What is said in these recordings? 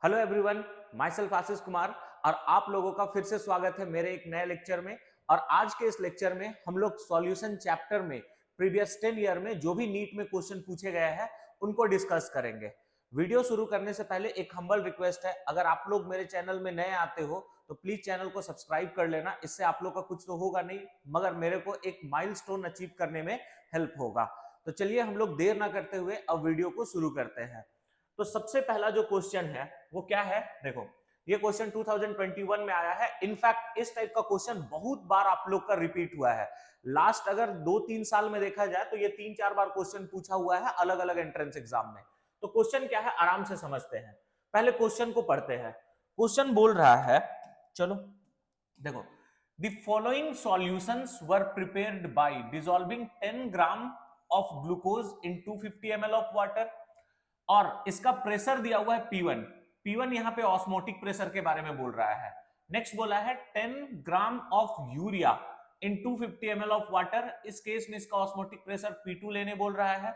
Hello everyone, my self Ashish Kumar और आप लोगों का फिर से स्वागत है मेरे एक नए लेक्चर में। और आज के इस लेक्चर में हम लोग सॉल्यूशन चैप्टर में प्रीवियस 10 ईयर में जो भी नीट में क्वेश्चन पूछे गए हैं उनको डिस्कस करेंगे। वीडियो शुरू करने से पहले एक हम्बल रिक्वेस्ट है, अगर आप लोग मेरे चैनल में नए आते हो तो प्लीज चैनल को सब्सक्राइब कर लेना। इससे आप लोग का कुछ तो होगा नहीं, मगर मेरे को एक माइलस्टोन अचीव करने में हेल्प होगा। तो चलिए हम लोग देर ना करते हुए अब वीडियो को शुरू करते हैं। तो सबसे पहला जो क्वेश्चन है वो क्या है, देखो ये क्वेश्चन 2021 में आया है। इनफैक्ट इस टाइप का क्वेश्चन बहुत बार आप लोग का रिपीट हुआ है। लास्ट अगर 2-3 साल में देखा जाए तो ये 3-4 बार क्वेश्चन पूछा हुआ है अलग अलग एंट्रेंस एग्जाम में। तो क्वेश्चन क्या है आराम से समझते हैं। पहले क्वेश्चन को पढ़ते हैं। क्वेश्चन बोल रहा है, चलो देखो, the following solutions were prepared by dissolving 10 gram of glucose in 250 ml of water. और इसका प्रेशर दिया हुआ है P1। P1 यहां पे ऑस्मोटिक प्रेशर के बारे में बोल रहा है। नेक्स्ट बोला है 10 gram of urea in 250 ml of water. इस केस में इसका ऑस्मोटिक प्रेशर P2 लेने बोल रहा है।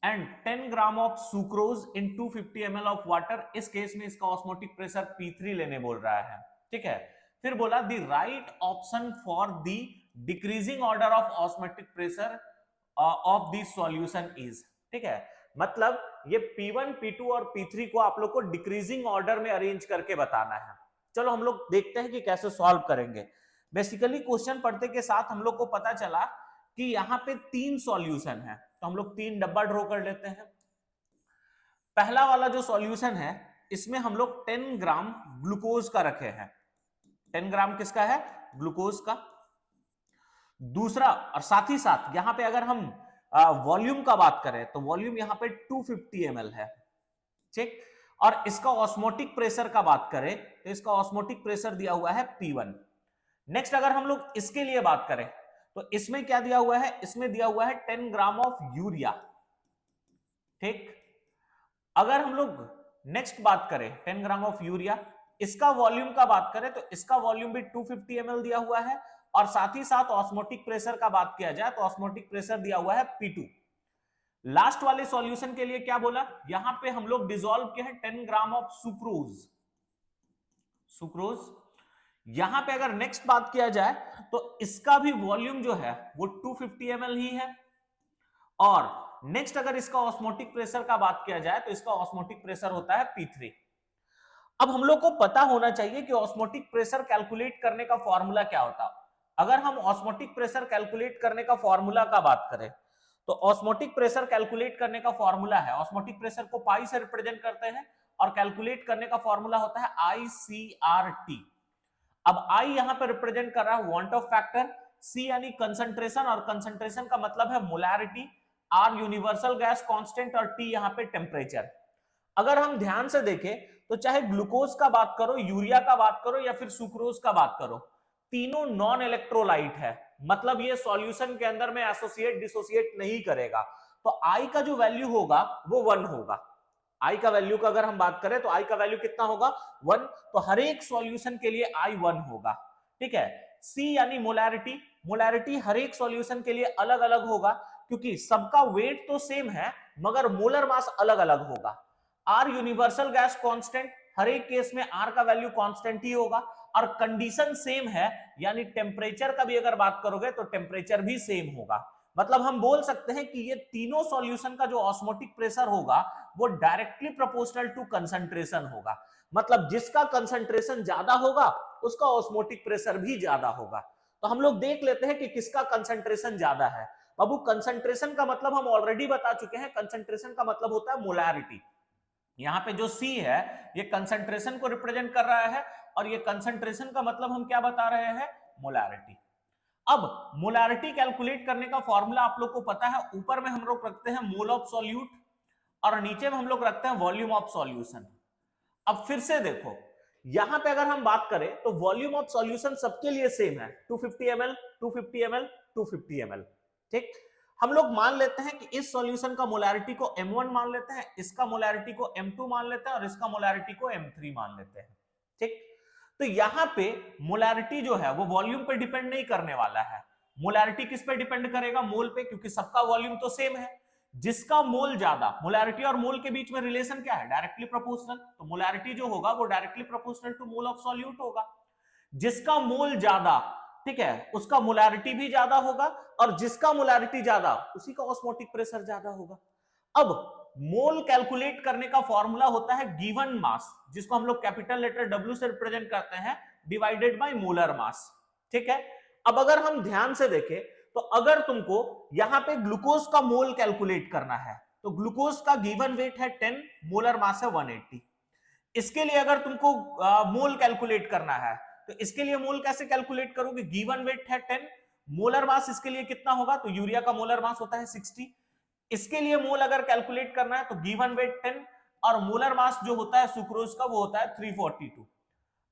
And 10 gram of sucrose in 250 ml of water. इस केस में इसका ऑस्मोटिक प्रेशर P3 लेने बोल रहा है। ठीक है, फिर बोला the right option for the decreasing order of osmotic pressure of the solution is. ठीक है, मतलब ये P1, P2 और P3 को आप लोग को डिक्रीजिंग ऑर्डर में अरेंज करके बताना है। चलो हम लोग देखते हैं कि कैसे सॉल्व करेंगे। बेसिकली क्वेश्चन पढ़ते के साथ हम लोग को पता चला कि यहाँ पे 3 सॉल्यूशन है, तो हम लोग 3 डब्बा ड्रॉ कर लेते हैं। पहला वाला जो सॉल्यूशन है इसमें हम लोग 10 ग्राम ग्लूकोज का रखे हैं। 10 ग्राम किसका है? ग्लूकोज का। दूसरा, और साथ ही साथ यहां पे अगर हम वॉल्यूम का बात करें तो वॉल्यूम यहां पे 250 ml है। ठीक, और इसका ऑस्मोटिक प्रेशर का बात करें तो इसका ऑस्मोटिक प्रेशर दिया हुआ है P1। नेक्स्ट अगर हम लोग इसके लिए बात करें तो इसमें क्या दिया हुआ है? इसमें दिया हुआ है 10 ग्राम ऑफ यूरिया। ठीक, अगर हम लोग नेक्स्ट बात करें 10 ग्राम ऑफ यूरिया, इसका वॉल्यूम का बात करें तो इसका वॉल्यूम भी 250 ml दिया हुआ है। और साथ ही साथ ऑस्मोटिक प्रेशर का बात किया जाए तो ऑस्मोटिक प्रेशर दिया हुआ है P2। लास्ट वाले सॉल्यूशन के लिए क्या बोला? यहां पे हम लोग डिसॉल्व किए हैं 10 ग्राम ऑफ सुक्रोज। यहां पे अगर नेक्स्ट बात किया जाए तो इसका भी वॉल्यूम जो है वो 250 ml ही है। और नेक्स्ट अगर इसका ऑस्मोटिक प्रेशर का बात किया जाए तो इसका ऑस्मोटिक प्रेशर होता है P3। अब हम लोग को पता होना चाहिए कि ऑस्मोटिक प्रेशर कैलकुलेट करने का फॉर्मूला क्या होता है। अगर हम ऑस्मोटिक प्रेशर कैलकुलेट करने का फॉर्मूला का बात करें तो ऑस्मोटिक प्रेशर कैलकुलेट करने का फॉर्मूला है, ऑस्मोटिक प्रेशर को पाई से रिप्रेजेंट करते हैं और कैलकुलेट करने का फॉर्मूला होता है ICRT। अब I यहां पर रिप्रेजेंट कर रहा है वांट ऑफ फैक्टर, C यानी कंसंट्रेशन, और कंसंट्रेशन का मतलब है molarity, R universal gas constant और T यहां पे टेम्परेचर। अगर हम ध्यान से देखें तो चाहे ग्लूकोज का बात करो, यूरिया का बात करो या फिर सुक्रोज का बात करो, तीनों नॉन इलेक्ट्रोलाइट है। मतलब ये सॉल्यूशन के अंदर में एसोसिएट डिसोसिएट नहीं करेगा। तो I का जो वैल्यू होगा वो 1 होगा। I का वैल्यू का अगर हम बात करें तो I का वैल्यू कितना होगा? 1। तो हर एक सॉल्यूशन के लिए I 1 होगा। ठीक है, C यानी मोलैरिटी, मोलैरिटी हर एक सॉल्यूशन के लिए अलग अलग होगा क्योंकि सबका वेट तो सेम है मगर मोलर मास अलग अलग होगा। R यूनिवर्सल गैस कांस्टेंट, हर एक केस में R का वैल्यू कांस्टेंट ही होगा। और कंडीशन सेम है यानी टेम्परेचर का भी अगर बात करोगे तो टेम्परेचर भी सेम होगा। मतलब हम बोल सकते हैं कि ये तीनों सॉल्यूशन का जो ऑस्मोटिक प्रेशर होगा वो डायरेक्टली प्रोपोर्शनल टू कंसंट्रेशन होगा। मतलब जिसका कंसंट्रेशन ज्यादा होगा उसका ऑस्मोटिक प्रेशर भी ज्यादा होगा। तो हम लोग देख लेते हैं कि किसका कंसंट्रेशन ज्यादा है। बाबू कंसंट्रेशन का मतलब हम ऑलरेडी बता चुके हैं, कंसंट्रेशन का मतलब होता है मोलैरिटी। यहां पे जो C है ये कंसंट्रेशन को रिप्रेजेंट कर रहा है और ये कंसंट्रेशन का मतलब हम क्या बता रहे हैं? मोलैरिटी। अब मोलैरिटी कैलकुलेट करने का फॉर्मूला आप लोग को पता है, ऊपर में हम लोग रखते हैं मोल ऑफ सॉल्यूट और नीचे में हम लोग रखते हैं वॉल्यूम ऑफ सॉल्यूशन। अब फिर से देखो, यहां पे अगर हम बात करें तो वॉल्यूम ऑफ सॉल्यूशन सबके लिए सेम है, 250 ml 250 ml 250 ml। ठीक, हम लोग मान लेते हैं कि इस सॉल्यूशन का मोलैरिटी को M1 मान लेते हैं, इसका मोलैरिटी को M2 मान लेते हैं और इसका मोलैरिटी को M3 मान लेते हैं। ठीक, तो यहां पे मोलैरिटी जो है वो वॉल्यूम पे डिपेंड नहीं करने वाला है। मोलैरिटी किस पे डिपेंड करेगा? मोल पे, क्योंकि सबका वॉल्यूम तो सेम है। जिसका मोल ज्यादा, मोलैरिटी और मोल के बीच में रिलेशन क्या है, डायरेक्टली प्रोपोर्शनल, तो मोलैरिटी जो होगा वो directly proportional to mole of solute होगा। जिसका मोल ज्यादा, ठीक है, उसका मोलैरिटी भी ज्यादा होगा, और जिसका मोलैरिटी ज्यादा उसी का ऑस्मोटिक प्रेशर ज्यादा होगा। अब मोल कैलकुलेट करने का फॉर्मूला होता है गिवन मास, जिसको हम लोग कैपिटल लेटर W से रिप्रेजेंट करते हैं, डिवाइडेड बाय मोलर मास, ठीक है। अब अगर हम ध्यान से देखें तो अगर तुमको यहां पे ग्लूकोज का मोल कैलकुलेट करना है तो ग्लूकोज का गिवन वेट है 10, मोलर मास है 180। इसके लिए अगर तुमको मोल कैलकुलेट करना है तो इसके लिए मोल कैसे कैलकुलेट करोगे, गिवन वेट है 10, मोलर मास इसके लिए कितना होगा, तो यूरिया का मोलर मास होता है 60। इसके लिए मोल अगर कैलकुलेट करना है तो गिवन वेट 10 और मोलर मास जो होता है सुक्रोज का वो होता है 342।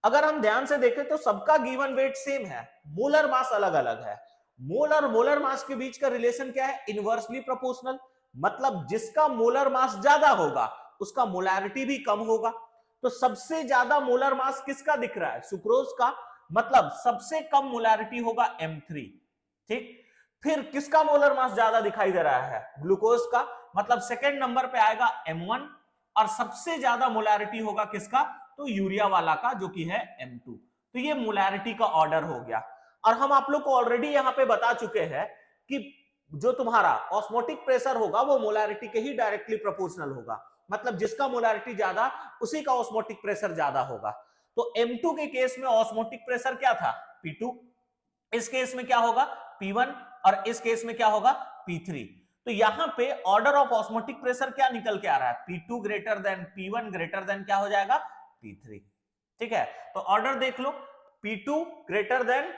अगर हम ध्यान से देखें तो सबका गिवन वेट सेम है, मोलर मास अलग अलग है। मोल और मोलर मास के बीच का रिलेशन क्या है, इनवर्सली प्रोपोर्शनल, मतलब जिसका मोलर मास ज्यादा होगा उसका मोलैरिटी भी कम होगा। तो सबसे ज्यादा मोलर मास किसका दिख रहा है, सुक्रोज का, मतलब सबसे कम मोलैरिटी होगा M3, ठीक। फिर किसका मोलर मास ज्यादा दिखाई दे रहा है, ग्लूकोज का, मतलब सेकंड नंबर पे आएगा M1, और सबसे ज्यादा मोलैरिटी होगा किसका, तो यूरिया वाला का, जो कि है M2। तो ये मोलैरिटी का ऑर्डर हो गया। और हम आप लोग को ऑलरेडी यहां पे बता चुके हैं कि जो तुम्हारा ऑस्मोटिक प्रेशर होगा वो मोलैरिटी के ही डायरेक्टली प्रोपोर्शनल होगा, मतलब जिसका मोलैरिटी ज्यादा उसी का ऑस्मोटिक प्रेशर ज्यादा होगा। तो M2 के केस में ऑस्मोटिक प्रेशर क्या था, P2, इस केस में क्या होगा P1, और इस केस में क्या होगा P3। तो यहां पे ऑर्डर ऑफ ऑस्मोटिक प्रेशर क्या निकल के आ रहा है, P2 greater than P1 greater than क्या हो जाएगा P3, ठीक है। तो ऑर्डर देख लो, P2 ग्रेटर देन,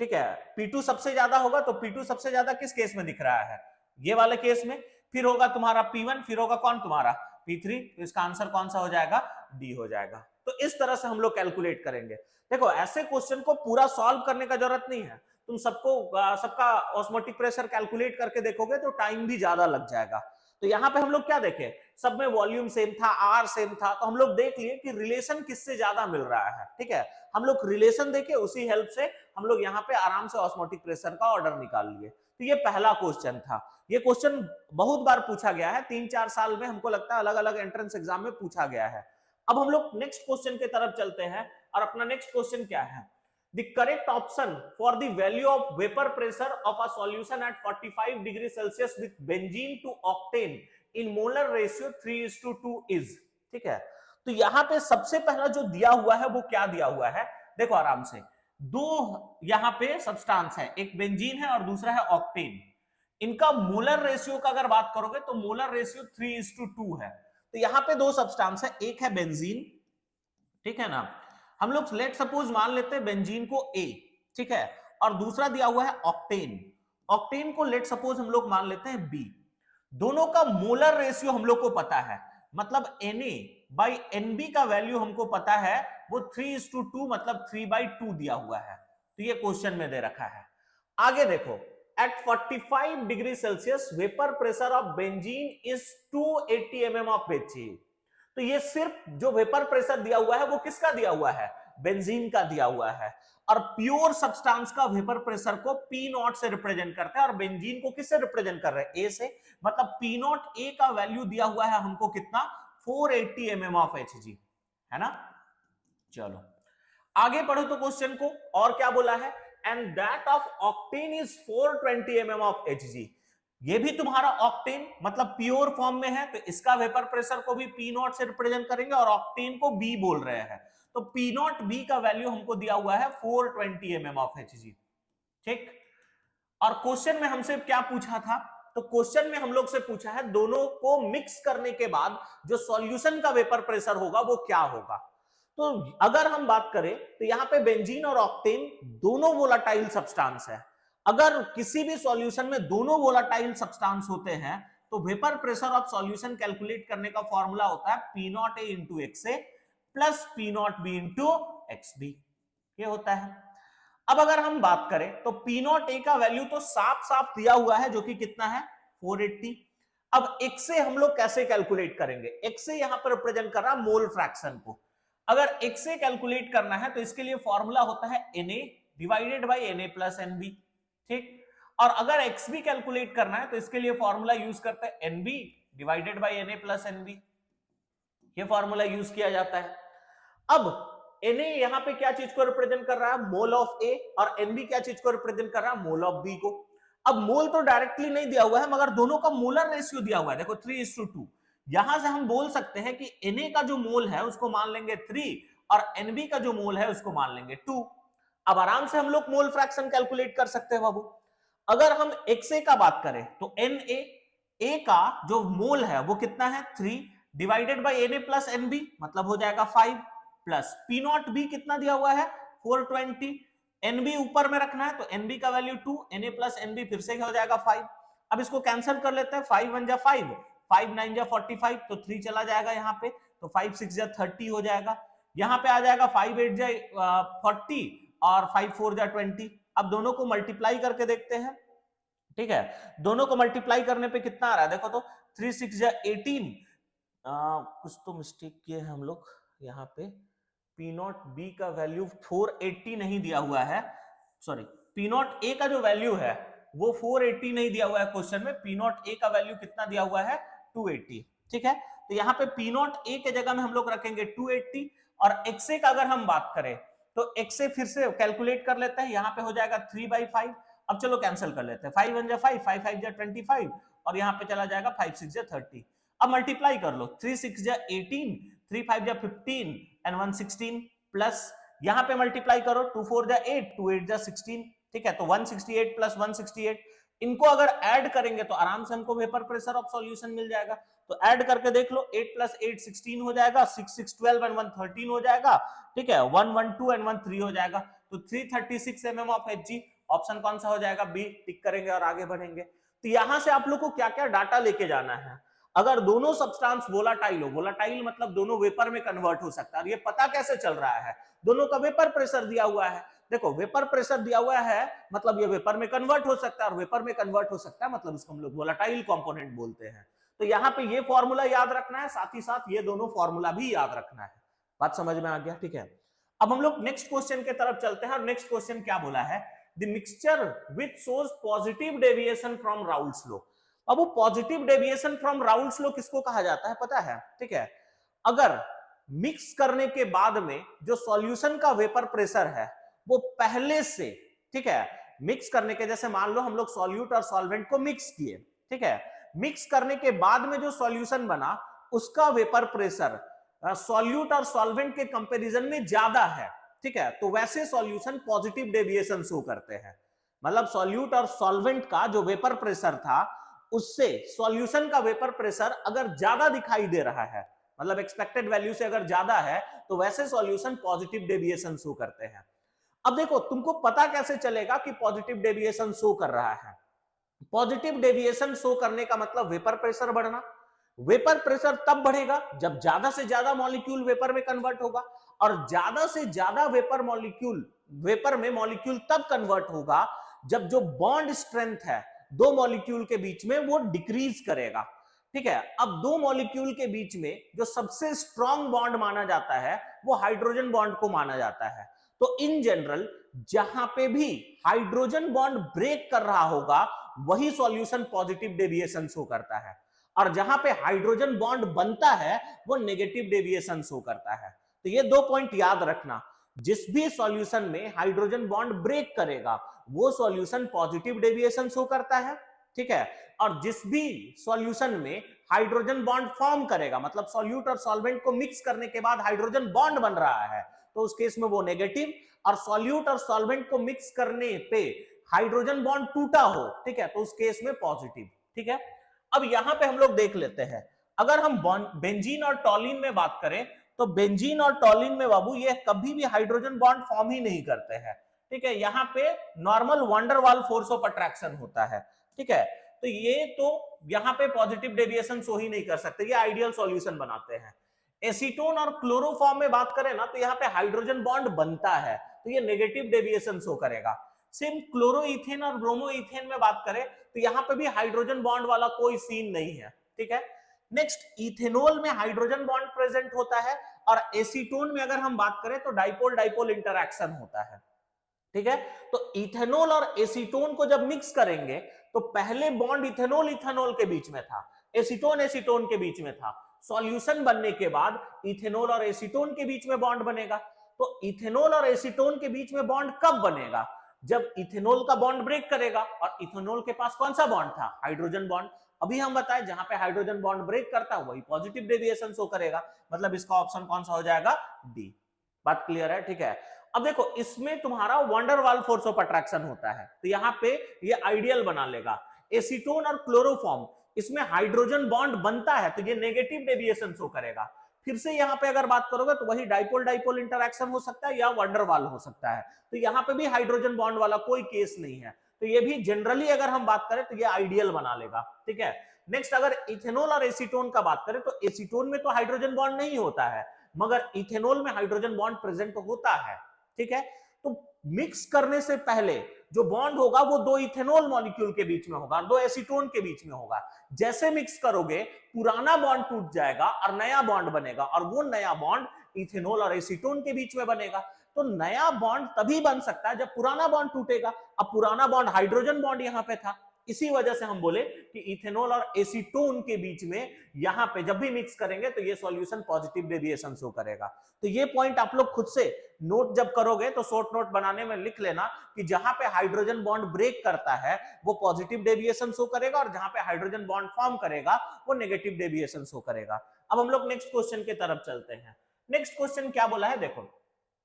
ठीक है, P2 सबसे ज्यादा होगा, तो P2 सबसे ज्यादा किस केस में दिख रहा है, ये वाले केस में। फिर होगा तुम्हारा P1, फिर होगा कौन तुम्हारा P3, तो इसका आंसर कौन सा हो जाएगा, D हो जाएगा। तो इस तरह से हम लोग कैलकुलेट करेंगे। देखो ऐसे क्वेश्चन को पूरा सॉल्व करने का जरूरत नहीं है, तुम सबका ऑस्मोटिक प्रेशर कैलकुलेट करके देखोगे तो टाइम भी ज्यादा लग जाएगा। तो यहाँ पे हम लोग क्या देखें, सब में वॉल्यूम सेम था, आर सेम था, तो हम लोग देख लिए कि रिलेशन किससे ज्यादा मिल रहा है, ठीक है। हम लोग रिलेशन देखे, उसी हेल्प से हम लोग यहाँ पे आराम से ऑस्मोटिक प्रेशर का ऑर्डर निकाल लिए। तो ये पहला क्वेश्चन था। ये क्वेश्चन बहुत बार पूछा गया है, 3-4 साल में हमको लगता है अलग अलग एंट्रेंस एग्जाम में पूछा गया है। अब हम लोग नेक्स्ट क्वेश्चन की तरफ चलते हैं, और अपना नेक्स्ट क्वेश्चन क्या है, the correct option for the value of vapor pressure of a solution at 45 degree Celsius with benzene to octane in molar ratio 3:2 is, ठीक है। तो यहां पे सबसे पहला जो दिया हुआ है वो क्या दिया हुआ है, देखो आराम से, दो यहां पे सब्सटेंस है, एक बेंजीन है और दूसरा है ऑक्टेन। इनका मोलर रेशियो का अगर बात करोगे तो मोलर रेशियो 3:2 है। तो यहां पे दो सब्सटेंस है, एक है बेंजीन, ठीक है ना, हम लोग लेट सपोज मान लेते हैं बेंजीन को A, ठीक है, और दूसरा दिया हुआ है ऑक्टेन। ऑक्टेन को लेट सपोज हम लोग मान लेते हैं B। दोनों का मोलर रेशियो हम लोग को पता है, मतलब Na/Nb का वैल्यू हमको पता है, वो 3:2 मतलब 3/2 दिया हुआ है। तो ये क्वेश्चन में दे रखा है। आगे देखो, at 45 degree Celsius vapour pressure of benzene is 280 mm of HA। तो ये सिर्फ जो वेपर प्रेशर दिया हुआ है वो किसका दिया हुआ है, बेंजीन का दिया हुआ है। और प्योर सब्सटेंस का वेपर प्रेशर को P0 से रिप्रेजेंट करते हैं, और बेंजीन को किससे रिप्रेजेंट कर रहे हैं, A से, मतलब P0 A का वैल्यू दिया हुआ है हमको कितना, 480 mm ऑफ Hg, है ना। चलो आगे पढ़ो तो क्वेश्चन को, और क्या बोला है, and that of octane is 420 mm of Hg। ये भी तुम्हारा ऑक्टेन मतलब प्योर फॉर्म में है, तो इसका वेपर प्रेशर को भी P0 से रिप्रेजेंट करेंगे, और ऑक्टेन को B बोल रहे हैं, तो P0 B का वैल्यू हमको दिया हुआ है 420 mm ऑफ Hg, ठीक। और क्वेश्चन में हमसे क्या पूछा था, तो क्वेश्चन में हम लोग से पूछा है दोनों को मिक्स करने के बाद जो सॉल्यूशन का वेपर प्रेशर होगा वो क्या होगा। तो अगर हम बात करें तो यहां पे बेंजीन और ऑक्टेन दोनों वोलाटाइल सब्सटेंस है। अगर किसी भी सॉल्यूशन में दोनों वोलाटाइल सब्सटेंस होते हैं तो vapour pressure of solution calculate करने का फॉर्मूला होता है P0A into XA plus P0B into XB, ये होता है। अब अगर हम बात करें तो P0A का वैल्यू तो साफ साफ दिया हुआ है, जो कि कितना है 480। अब XA हम लोग कैसे कैलकुलेट करेंगे, XA यहां पर रिप्रेजेंट कर रहा है मोल फ्रैक्शन को। अगर XA कैलकुलेट करना है तो इसके लिए फॉर्मूला होता है Na divided by Na plus Nb, ठीक। और अगर एक्स भी कैलकुलेट करना है तो इसके लिए फॉर्मूला यूज करते हैं n B divided by n A plus n B, ये फॉर्मूला यूज किया जाता है। अब Na यहां पे क्या चीज को रिप्रेजेंट कर रहा है, मोल ऑफ ए, और Nb क्या चीज को रिप्रेजेंट कर रहा है, मोल ऑफ बी को। अब मोल तो डायरेक्टली नहीं दिया हुआ है मगर दोनों का मोलर रेशियो दिया हुआ है, देखो 3:2। यहां से हम बोल सकते हैं कि Na का जो मोल है उसको मान लेंगे 3 और Nb का जो मोल है उसको मान लेंगे 2। अब आराम से हम लोग मोल फ्रैक्शन कैलकुलेट कर सकते हैं बाबू। अगर हम XA का बात करें तो Na A का जो मोल है वो कितना है 3 divided by Na plus Nb, मतलब हो जाएगा 5 प्लस पी नॉट बी कितना दिया हुआ है 420, एनबी ऊपर में रखना है तो एनबी का वैल्यू 2, Na प्लस एनबी फिर से हो जाएगा 5। अब इसको कैंसिल कर लेते हैं, 5 1 जा 5, 5 9 जा 45, तो 3 चला जाएगा यहाँ पे, तो 5 6 जा 30 हो जाएगा। यहाँ पे आ जाएगा 5 8 जा 40 और 5 4 जा 20। अब दोनों को मल्टीप्लाई करके देखते हैं, ठीक है, दोनों को मल्टीप्लाई करने पे कितना आ रहा है देखो तो 3 6 जा 18, कुछ तो मिस्टेक किए हैं हम लोग यहाँ पे, पी नॉट बी का वैल्यू 480 नहीं दिया हुआ है, सॉरी पी नॉट ए का जो वैल्यू है वो 480 नहीं दिया हुआ है क्वेश्चन में, पी नॉट ए का वैल्यू कितना दिया हुआ है 280, ठीक है। तो यहाँ पे पी नॉट ए के जगह में हम लोग रखेंगे 280, और एक्सए का अगर हम बात करें तो एक्सए फिर से कैलकुलेट कर लेते हैं, यहाँ पे हो जाएगा 3/5। अब चलो कैंसिल कर लेते हैं, 5 1 जा 5, 5 5 जा 25 और यहाँ पे चला जाएगा 5 6 जा 30। अब मल्टीप्लाई कर लो, 3 6 जा 18, 3 5 जा 15 एंड 1 16 प्लस यहां पे मल्टीप्लाई करो, 2 4 जा 8, 2 8 जा 16, ठीक है, तो 168 प्लस 168, इनको अगर ऐड करेंगे तो आराम से हमको वेपर प्रेशर ऑफ सॉल्यूशन मिल जाएगा। तो ऐड करके देख लो, 8 प्लस 8 16 हो जाएगा, 6 6 12 एंड 1 13 हो जाएगा, ठीक है, 1 1 2 एंड 1 3 हो जाएगा, तो 336 mm ऑफ Hg। ऑप्शन कौन सा हो जाएगा, बी, टिक करेंगे और आगे बढ़ेंगे। तो यहां से आप लोग को क्या क्या डाटा लेके जाना है, अगर दोनों सब्सटेंस वोलाटाइल हो, वोलाटाइल मतलब दोनों वेपर में कन्वर्ट हो सकता है, और ये पता कैसे चल रहा है, दोनों का वेपर प्रेशर दिया हुआ है, देखो वेपर प्रेशर दिया हुआ है मतलब ये वेपर में कन्वर्ट हो सकता है, और वेपर में कन्वर्ट हो सकता है मतलब इसको हम लोग वोलाटाइल कंपोनेंट बोलते हैं। तो यहाँ पे ये फॉर्मूला याद रखना है, साथ ही साथ ये दोनों फॉर्मूला भी याद रखना है। बात समझ में आ गया, ठीक है। अब हम लोग नेक्स्ट क्वेश्चन के तरफ चलते हैं, और नेक्स्ट क्वेश्चन क्या बोला है, the mixture which shows positive deviation from Raoult's law. अब वो positive deviation from Raoult's law किसको कहा जाता है पता है, ठीक है, अगर मिक्स करने के बाद में जो सॉल्यूशन का वेपर प्रेशर है वो पहले से, ठीक है, मिक्स करने के, जैसे मान लो हम लोग सॉल्यूट और सॉल्वेंट को मिक्स किए, ठीक है, मिक्स करने के बाद में जो सॉल्यूशन बना उसका वेपर प्रेशर सॉल्यूट और सॉल्वेंट के कंपैरिजन में ज्यादा है, ठीक है, तो वैसे सॉल्यूशन पॉजिटिव डेविएशन शो करते हैं। मतलब सॉल्यूट और सॉल्वेंट का जो वेपर प्रेशर था उससे सॉल्यूशन का वेपर प्रेशर अगर ज्यादा दिखाई दे रहा है, मतलब एक्सपेक्टेड वैल्यू से अगर ज्यादा है, तो वैसे सॉल्यूशन पॉजिटिव डेविएशन शो करते हैं। अब देखो तुमको पता कैसे चलेगा कि पॉजिटिव डेविएशन शो कर रहा है, पॉजिटिव डेविएशन शो करने का मतलब वेपर प्रेशर बढ़ना। वेपर प्रेशर तब बढ़ेगा जब ज्यादा से ज्यादा मॉलिक्यूल वेपर में कन्वर्ट होगा, और ज्यादा से ज्यादा वेपर में मॉलिक्यूल तब कन्वर्ट होगा जब जो बॉन्ड स्ट्रेंथ है दो मॉलिक्यूल के बीच में वो डिक्रीज करेगा, ठीक है। अब दो मॉलिक्यूल के बीच में जो सबसे स्ट्रॉन्ग बॉन्ड माना जाता है वो हाइड्रोजन बॉन्ड को माना जाता है। तो इन जनरल जहां पे भी हाइड्रोजन बॉन्ड ब्रेक कर रहा होगा वही सॉल्यूशन पॉजिटिव डेविएशन शो करता है, और जहां पे हाइड्रोजन बॉन्ड बनता है वो नेगेटिव डेविएशन शो करता है। तो ये दो पॉइंट याद रखना, जिस भी सॉल्यूशन में हाइड्रोजन बॉन्ड ब्रेक करेगा वो सॉल्यूशन पॉजिटिव डेविएशन शो करता है, ठीक है, और जिस भी सॉल्यूशन में हाइड्रोजन बॉन्ड फॉर्म करेगा, मतलब सॉल्यूट और सॉल्वेंट को मिक्स करने के बाद हाइड्रोजन बॉन्ड बन रहा है, तो उस केस में वो नेगेटिव, और सॉल्यूट और सॉल्वेंट को मिक्स करने पे हाइड्रोजन बॉन्ड टूटा हो, ठीक है, तो उस केस में पॉजिटिव, ठीक है। अब यहां पे हम लोग देख लेते हैं, अगर हम बेंजीन और टॉलिन में बात करें तो बेंजीन और टॉलिन में बाबू ये कभी भी हाइड्रोजन बॉन्ड फॉर्म ही नहीं करते हैं, ठीक है, यहाँ पे normal van der Waals force of attraction होता है, ठीक है, तो ये तो यहाँ पे पॉजिटिव डेविएशन शो ही नहीं कर सकते, ये आइडियल सॉल्यूशन बनाते हैं। एसीटोन और क्लोरोफॉर्म में बात करें ना तो यहाँ पे हाइड्रोजन बॉन्ड बनता है, तो ये नेगेटिव डेविएशन शो करेगा। सेम क्लोरोइथेन और ब्रोमोइथेन में बात करें तो यहाँ पे भी हाइड्रोजन बॉन्ड वाला कोई सीन नहीं है, ठीक है। नेक्स्ट इथेनॉल में हाइड्रोजन बॉन्ड प्रेजेंट होता है, और एसीटोन में अगर हम बात करें तो डाइपोल डाइपोल इंटरैक्शन होता है। ठीक है। तो इथेनॉल और एसीटोन को जब मिक्स करेंगे तो पहले बॉन्ड इथेनॉल इथेनॉल के बीच में था, एसीटोन एसीटोन के बीच में था। सॉल्यूशन बनने के बाद इथेनॉल और एसीटोन के बीच में बॉन्ड बनेगा। तो इथेनॉल और एसीटोन के बीच में बॉन्ड कब बनेगा? जब इथेनॉल का बॉन्ड ब्रेक करेगा। और इथेनॉल के पास कौन सा बॉन्ड था? Hydrogen bond. अभी हम बताएं जहां पे हाइड्रोजन बॉन्ड ब्रेक करता है वही पॉजिटिव डेविएशन शो करेगा। मतलब इसका ऑप्शन कौन सा हो जाएगा? डी। बात क्लियर है? ठीक है। अब देखो इसमें तुम्हारा वंडरवाल फोर्स ऑफ अट्रैक्शन होता है, तो यहां पे ये आइडियल बना लेगा। एसीटोन और क्लोरोफॉर्म, इसमें हाइड्रोजन बॉन्ड बनता है तो ये नेगेटिव डेविएशन शो करेगा। फिर से यहां पे अगर बात करोगे तो वही डाइपोल डाइपोल इंटरैक्शन हो सकता है या वंडरवाल हो सकता है। तो यहां पे भी हाइड्रोजन बॉन्ड वाला कोई केस नहीं है। तो ये भी जनरली अगर हम बात करें तो ये आइडियल बना लेगा। ठीक है। नेक्स्ट अगर इथेनॉल और एसीटोन का बात करें तो एसीटोन में तो हाइड्रोजन बॉन्ड नहीं होता है, मगर इथेनॉल में हाइड्रोजन बॉन्ड प्रेजेंट होता है। ठीक है। तो मिक्स करने से पहले जो बॉन्ड होगा वो दो इथेनॉल मॉलिक्यूल के बीच में होगा, दो एसीटोन के बीच में होगा। जैसे मिक्स करोगे पुराना बॉन्ड टूट जाएगा और नया बॉन्ड बनेगा, और वो नया बॉन्ड इथेनॉल और एसीटोन के बीच में बनेगा। तो नया बॉन्ड तभी बन सकता है जब पुराना बॉन्ड टूटेगा। अब पुराना बॉन्ड हाइड्रोजन बॉन्ड यहां पे था, इसी वजह से हम बोले कि इथेनॉल और एसीटोन के बीच में यहां पे जब भी मिक्स करेंगे तो ये सॉल्यूशन पॉजिटिव डेविएशन शो करेगा। तो ये पॉइंट आप लोग खुद से नोट जब करोगे तो शॉर्ट नोट बनाने में लिख लेना कि जहां पे हाइड्रोजन बॉन्ड ब्रेक करता है वो पॉजिटिव डेविएशन शो करेगा, और जहां पे हाइड्रोजन बॉन्ड फॉर्म करेगा वो नेगेटिव डेविएशन शो करेगा। अब हम लोग नेक्स्ट क्वेश्चन की तरफ चलते हैं। नेक्स्ट क्वेश्चन क्या बोला है देखो,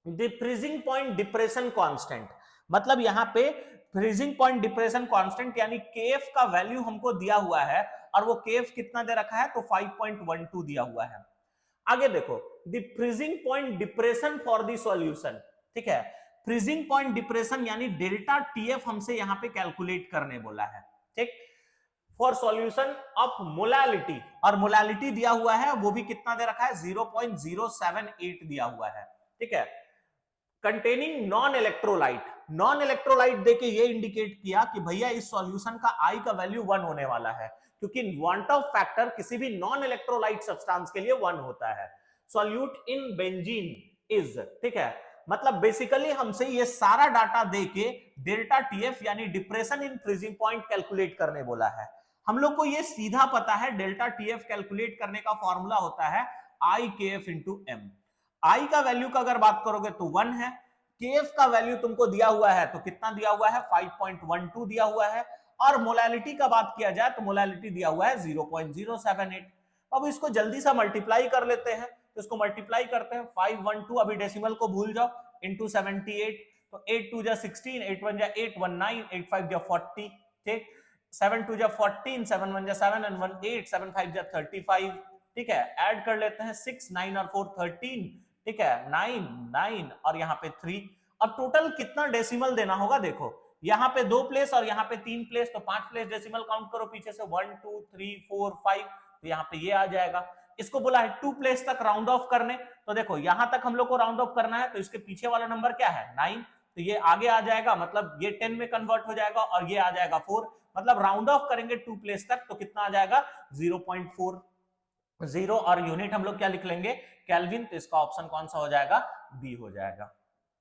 the freezing point depression constant. मतलब यहां पे फ्रीजिंग पॉइंट डिप्रेशन कांस्टेंट यानी केएफ का वैल्यू हमको दिया हुआ है, और वो केएफ कितना दे रखा है? तो 5.12 दिया हुआ है। आगे देखो, the freezing point depression for the solution. ठीक है। फ्रीजिंग पॉइंट डिप्रेशन यानी डेल्टा टीएफ हमसे यहां पे कैलकुलेट करने बोला है। ठीक। फॉर सॉल्यूशन ऑफ मोलालिटी, और मोलालिटी दिया हुआ है वो भी कितना दे रखा है? 0.078 दिया हुआ है। ठीक है। Containing non electrolyte, non electrolyte देके ये इंडिकेट किया कि भैया इस सॉल्यूशन का आई का वैल्यू 1 होने वाला है, क्योंकि वांट ऑफ फैक्टर किसी भी नॉन इलेक्ट्रोलाइट सब्सटेंस के लिए 1 होता है। सॉल्यूट इन बेंजीन इज, ठीक है। मतलब बेसिकली हमसे ये सारा डाटा देके डेल्टा टीएफ यानी depression in freezing point calculate करने बोला है। हम लोग को ये सीधा पता है डेल्टा टीएफ कैलकुलेट करने का फॉर्मूला होता है आई के एफ इंटू एम। आई का वैल्यू का अगर बात करोगे तो 1 है, केएफ का वैल्यू तुमको दिया हुआ है तो कितना दिया हुआ है? 5.12 दिया हुआ है। और मोलालिटी का बात किया जाए तो मोलालिटी दिया हुआ है 0.078। अब इसको जल्दी से मल्टीप्लाई कर लेते हैं, तो इसको मल्टीप्लाई करते हैं। 512 अभी डेसिमल को भूल जाओ, इंटू 78, तो 8 2 जा 16, 8 1 जा 8, 1 9, 8 5 जा 40। ठीक। 7 2 जा 14, 7 1 जा 7 and 1 8, 7 5 जा 35। ठीक है। ऐड कर लेते हैं 6 9 और 4 13। ठीक है। 9 9 और यहाँ पे 3। अब टोटल कितना डेसिमल देना होगा? देखो यहाँ पे 2 प्लेस और यहाँ पे 3 प्लेस, तो 5 प्लेस डेसिमल काउंट करो पीछे से, 1 2 3 4 5, तो यहाँ पे ये आ जाएगा। इसको बोला है 2 प्लेस तक राउंड ऑफ करने, तो देखो यहां तक हम लोग को राउंड ऑफ करना है, तो इसके पीछे वाला नंबर क्या है? 9, तो ये आगे आ जाएगा, मतलब ये 10 में कन्वर्ट हो जाएगा, और ये आ जाएगा 4। मतलब राउंड ऑफ करेंगे 2 प्लेस तक तो कितना आ जाएगा? 0.40, और यूनिट हम लोग क्या लिख लेंगे? केल्विन। तो इसका ऑप्शन कौन सा हो जाएगा? बी हो जाएगा।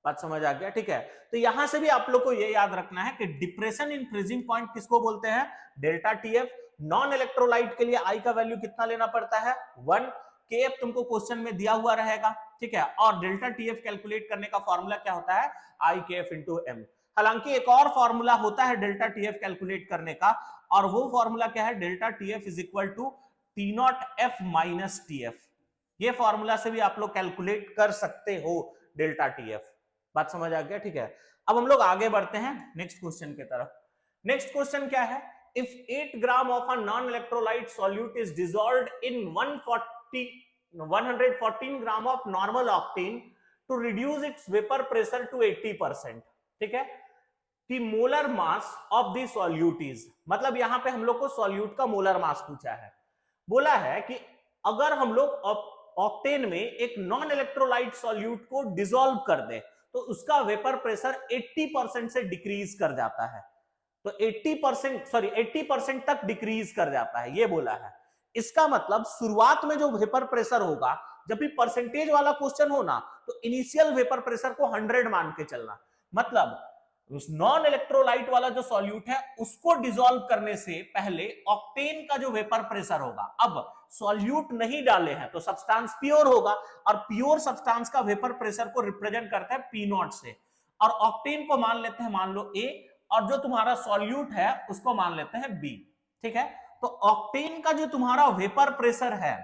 बात समझ आ गया? ठीक है। तो यहां से भी आप लोग को ये याद रखना है कि डिप्रेशन इन फ्रीजिंग पॉइंट किसको बोलते हैं? Delta TF. नॉन इलेक्ट्रोलाइट के लिए आई का वैल्यू कितना लेना पड़ता है? 1। केएफ तुमको क्वेश्चन में दिया हुआ रहेगा। ठीक है। और डेल्टा टीएफ कैलकुलेट करने का फॉर्मूला क्या होता है? आई के एफ इंटू एम। हालांकि एक और फॉर्मूला होता है डेल्टा टीएफ कैलकुलेट करने का, और वो फॉर्मूला क्या है? Delta T F is equal to T not F minus T F. ये फॉर्मूला से भी आप लोग कैलकुलेट कर सकते हो डेल्टा टीएफ। बात समझ आ गया? ठीक है। अब हम लोग आगे बढ़ते हैं नेक्स्ट क्वेश्चन की तरफ। नेक्स्ट क्वेश्चन क्या है? if 8 gram of a non-electrolyte solute is dissolved in 114 gram of normal octane to reduce its vapor pressure to 80%, ठीक है। the molar mass of the solute is, मतलब यहां पे हम लोग को solute का मोलर मास पूछा है। बोला है कि अगर हम लोग ऑक्टेन में एक नॉन इलेक्ट्रोलाइट सॉल्यूट को डिसॉल्व कर दे तो उसका वेपर प्रेशर 80% से डिक्रीज कर जाता है। तो 80% तक डिक्रीज कर जाता है, ये बोला है। इसका मतलब शुरुआत में जो वेपर प्रेशर होगा, जब भी परसेंटेज वाला क्वेश्चन हो ना, तो इनिशियल वेपर प्रेशर को 100 मान के चलना। मतलब नॉन इलेक्ट्रोलाइट वाला जो सॉल्यूट है उसको डिसॉल्व करने से पहले ऑक्टेन का जो वेपर प्रेशर होगा, अब सॉल्यूट नहीं डाले हैं तो सब्सटेंस प्योर होगा, और प्योर सब्सटेंस का वेपर प्रेशर को रिप्रेजेंट करता है पी नॉट से, और ऑक्टेन को मान लेते हैं मान लो ए, और जो तुम्हारा सॉल्यूट है उसको मान लेते हैं बी। ठीक है, तो ऑक्टेन का जो तुम्हारा वेपर प्रेशर है,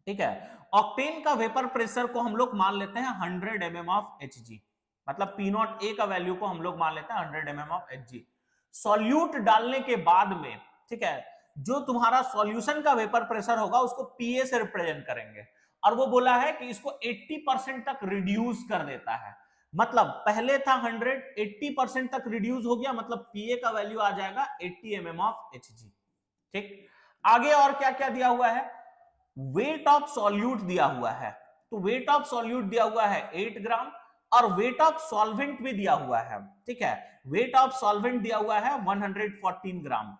ठीक है, ऑक्टेन का वेपर प्रेशर को हम लोग मान लेते हैं 100 mm ऑफ Hg, मतलब पी नॉट ए का वैल्यू को हम लोग मान लेते हैं 100 mm ऑफ Hg। सॉल्यूट डालने के बाद में, ठीक है, जो तुम्हारा सॉल्यूशन का वेपर प्रेशर होगा उसको पीए से रिप्रेजेंट करेंगे, और वो बोला है कि इसको 80% तक रिड्यूस कर देता है, मतलब पहले था 100, 80% तक रिड्यूस हो गया, मतलब पीए का वैल्यू आ जाएगा 80 mm ऑफ Hg। ठीक, आगे और क्या क्या दिया हुआ है, वेट ऑफ सॉल्यूट दिया हुआ है, तो वेट ऑफ सॉल्यूट दिया हुआ है 8 ग्राम, और वेट ऑफ सॉल्वेंट भी दिया हुआ है। ठीक है, वेट ऑफ सॉल्वेंट दिया हुआ है 114 ग्राम,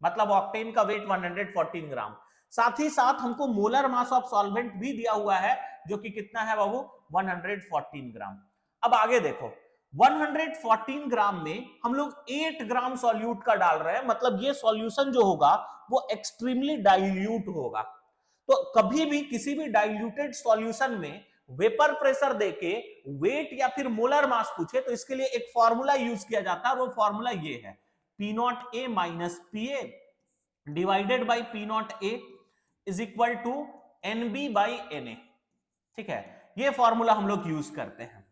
मतलब ऑक्टेन का वेट 114 ग्राम। साथ ही साथ हमको मोलर मास ऑफ सॉल्वेंट भी दिया हुआ है, जो कि कितना है बाबू, 114 ग्राम। अब आगे देखो, 114 ग्राम में हम लोग 8 ग्राम सॉल्यूट का डाल रहे हैं, मतलब ये सॉल्यूशन जो होगा वो एक्सट्रीमली डाइल्यूट होगा। तो कभी भी किसी भी डाइल्यूटेड सॉल्यूशन में वेपर प्रेशर देके वेट या फिर मोलर मास पूछे तो इसके लिए एक फॉर्मूला यूज किया जाता है, और वो फॉर्मूला ये है, P not A minus P A divided by P not A is equal to N B by N A. ठीक है, ये फॉर्मूला हम लोग यूज करते हैं।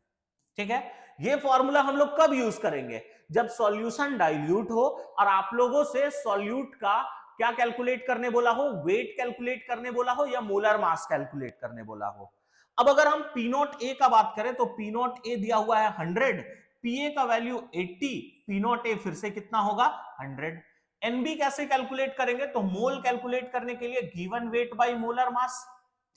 ठीक है, ये फॉर्मूला हम लोग कब यूज करेंगे, जब सॉल्यूशन डाइल्यूट हो और आप लोगों से सॉल्यूट का क्या कैलकुलेट करने बोला हो, वेट कैलकुलेट करने बोला हो या मोलर मास कैलकुलेट करने बोला हो। अब अगर हम पी नॉट ए का बात करें तो पी नॉट ए दिया हुआ है 100, पीए का वैल्यू 80, पी नॉट ए फिर से कितना होगा 100। एनबी कैसे कैलकुलेट करेंगे, तो मोल कैलकुलेट करने के लिए given weight by molar mass.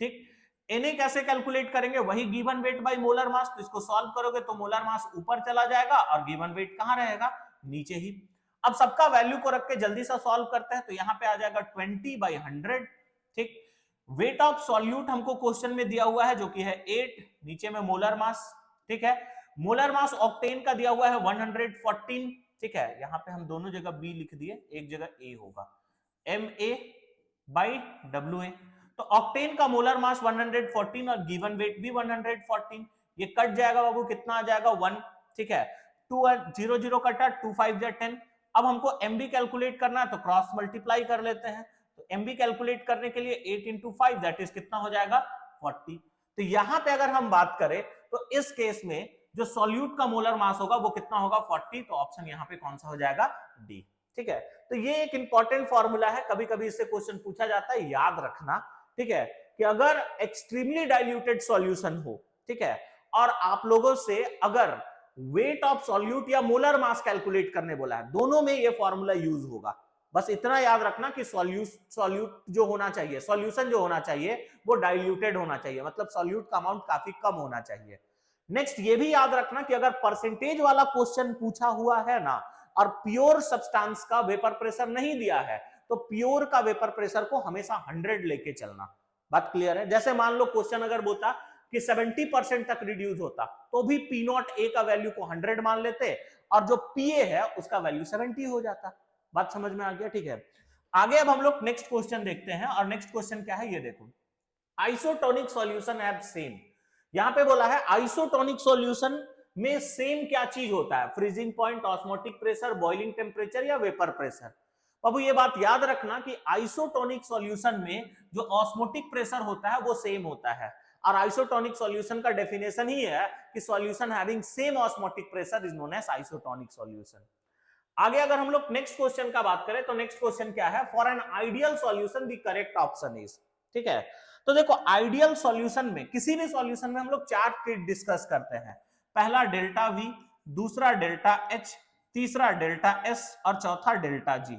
ठीक, एनए कैसे कैलकुलेट करेंगे, वही given weight by molar mass, तो इसको सॉल्व करोगे तो मोलर मास ऊपर चला जाएगा और गिवन वेट कहां रहेगा, नीचे ही। अब सबका वैल्यू को रख के जल्दी से सॉल्व करते हैं, तो यहां पे आ जाएगा 20/100। ठीक, वेट ऑफ सॉल्यूट हमको क्वेश्चन में दिया हुआ है जो कि है 8, नीचे में मोलर मास। ठीक है, मोलर मास ऑक्टेन का दिया हुआ है 114। ठीक है, यहां पे हम दोनों जगह बी लिख दिए, एक जगह ए होगा, Ma/WA। तो ऑक्टेन का मोलर मास 114 और गिवन वेट भी 114, ये कट जाएगा बाबू, कितना आ जाएगा 1। ठीक है, 2 0 0 कटा, 2 5 10। अब हमको एमबी कैलकुलेट करना है तो क्रॉस मल्टीप्लाई कर लेते हैं, तो एमबी कैलकुलेट करने के लिए 8 × 5 दैट इज कितना हो जाएगा 40। तो यहां पे अगर हम बात करें तो इस केस में जो सॉल्यूट का मोलर मास होगा वो कितना होगा 40, तो ऑप्शन यहां पे कौन सा हो जाएगा, डी। ठीक है, तो ये एक इंपॉर्टेंट फॉर्मूला है, कभी कभी इससे क्वेश्चन पूछा जाता है, याद रखना। ठीक है, कि अगर एक्सट्रीमली डाइल्यूटेड सॉल्यूशन हो, ठीक है, और आप लोगों से अगर वेट ऑफ सॉल्यूट या मोलर मास कैलकुलेट करने बोला है, दोनों में ये फॉर्मूला यूज होगा। बस इतना याद रखना कि सॉल्यूट जो होना चाहिए, सॉल्यूशन जो होना चाहिए वो डाइल्यूटेड होना चाहिए, मतलब सॉल्यूट का अमाउंट काफी कम होना चाहिए। नेक्स्ट ये भी याद रखना कि अगर परसेंटेज वाला क्वेश्चन पूछा हुआ है ना, और प्योर सब्सटेंस का वेपर प्रेशर नहीं दिया है, तो प्योर का वेपर प्रेशर को हमेशा 100 लेके चलना। बात क्लियर है? जैसे मान लो क्वेश्चन अगर बोलता कि 70% तक रिड्यूस होता, तो भी पी नॉट ए का वैल्यू को 100 मान लेते, और जो पीए है उसका वैल्यू 70 हो जाता। बात समझ में आ गया? ठीक है, आगे अब हम लोग नेक्स्ट क्वेश्चन देखते हैं, और नेक्स्ट क्वेश्चन क्या है ये देखो, आइसोटोनिक सॉल्यूशन हैव सेम। यहां पे बोला है आइसोटोनिक सॉल्यूशन में सेम क्या चीज होता है, freezing point, osmotic pressure, boiling temperature या वेपर प्रेशर। बाबू ये बात याद रखना कि आइसोटोनिक सॉल्यूशन में जो ऑस्मोटिक प्रेशर होता है वो सेम होता है, और आइसोटोनिक सॉल्यूशन का डेफिनेशन ही है कि solution having same osmotic pressure is known as isotonic solution. आगे अगर हम लोग नेक्स्ट क्वेश्चन का बात करें तो नेक्स्ट क्वेश्चन क्या है, for an ideal solution the correct option is. ठीक है, तो देखो आइडियल सॉल्यूशन में, किसी भी सॉल्यूशन में हम लोग 4 ट्रीट डिस्कस करते हैं। पहला डेल्टा वी, दूसरा डेल्टा एच, तीसरा डेल्टा एस और चौथा डेल्टा जी।